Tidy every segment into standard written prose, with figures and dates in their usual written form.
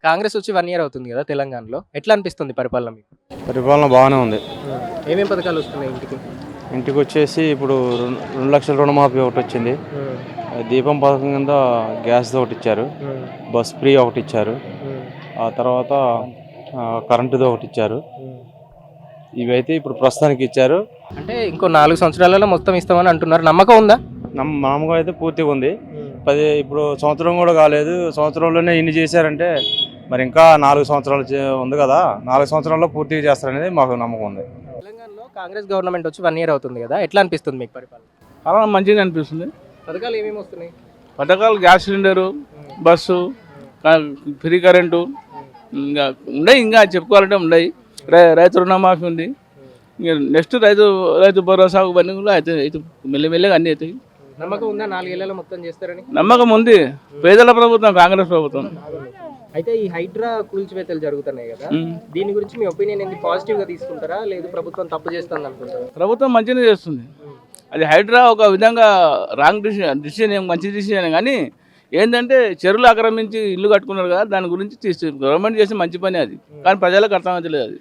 కాంగ్రెస్ వచ్చి 1 ఇయర్ అవుతుంది కదా తెలంగాణలో. ఎట్లా అనిపిస్తుంది పరిపాలన మీకు? పరిపాలన బాగానే ఉంది. ఏమేం పథకాలు వస్తున్నాయి ఇంటికి? ఇంటికి వచ్చేసి ఇప్పుడు 2 లక్షల రుణమాఫీ ఒకటి వచ్చింది. దీపం పథకం కింద గ్యాస్ ఒకటి ఇచ్చారు. బస్ ఫ్రీ ఒకటి ఇచ్చారు. ఆ తర్వాత కరెంటుది ఒకటి ఇచ్చారు. ఇవైతే ఇప్పుడు ప్రస్తుతానికి ఇచ్చారు. అంటే ఇంకో 4 సంవత్సరాలలో మొత్తం ఇస్తామని అంటున్నారు. నమ్మకం ఉందా? నమ్మకం అయితే పూర్తిగా ఉంది. ఇప్పుడు సంవత్సరం కూడా కాలేదు, సంవత్సరంలోనే ఇన్ని చేశారంటే మరి ఇంకా 4 సంవత్సరాలు ఉంది కదా, 4 సంవత్సరాల్లో పూర్తిగా చేస్తారనేది మాకు నమ్మకం ఉంది. తెలంగాణలో కాంగ్రెస్ గవర్నమెంట్ వచ్చి 1 ఇయర్ అవుతుంది కదా, ఎట్లా అనిపిస్తుంది మీకు పరిపాలన? అలా మంచిగా అనిపిస్తుంది. పథకాలు ఏమేమి వస్తున్నాయి? పథకాలు gas cylinder, bus, free current ఇంకా ఉన్నాయి. ఇంకా చెప్పుకోవాలంటే ఉన్నాయి. రైతు రుణమాఫీ ఉంది. ఇంకా నెక్స్ట్ రైతు భరోసా ఇవన్నీ కూడా అయితే మెల్లమెల్లగా అన్నీ అవుతాయి. నమ్మకం ఉందా 4 ఏళ్లలో మొత్తం చేస్తారని? నమ్మకం ఉంది. పేదల ప్రభుత్వం కాంగ్రెస్ ప్రభుత్వం. అయితే ఈ హైడ్రా కూల్చివేతలు జరుగుతున్నాయి కదా, దీని గురించి మీ ఒపీనియన్ ఏంటి? పాజిటివ్ గా తీసుకుంటారా, లేదు ప్రభుత్వం తప్పు చేస్తుంది అనుకుంటారా? ప్రభుత్వం మంచిగా చేస్తుంది. అది హైడ్రా ఒక విధంగా రాంగ్ డిసిషన్ ఏం మంచి డిసిషన్ కానీ ఏంటంటే చెరువులు ఆక్రమించి ఇల్లు కట్టుకున్నారు కదా, దాని గురించి గవర్నమెంట్ చేసే మంచి పని అది. కానీ ప్రజలకు అర్థమవుతలేదు. అది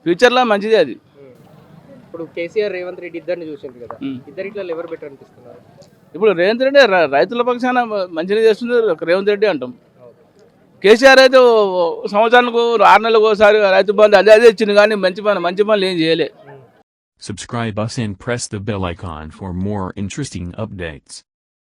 ఫ్యూచర్లో మంచిది. అది ఇప్పుడు కేసీఆర్ రేవంత్ రెడ్డి ఇద్దరిని చూసింది కదా, ఇద్దరిట్లో ఎవరు బెటర్ అనిపిస్తున్నారు? ఇప్పుడు రేవంత్ రెడ్డి రైతుల పక్షాన మంచిగా చేస్తుంది రేవంత్ రెడ్డి అంటాం. కేసీఆర్ అయితే సంవత్సరానికి 6 నెలలకు ఒకసారి రైతు బంధు అదే ఇచ్చింది కానీ మంచి పనులు ఏం చేయలే. Subscribe us and press the bell icon for more interesting updates.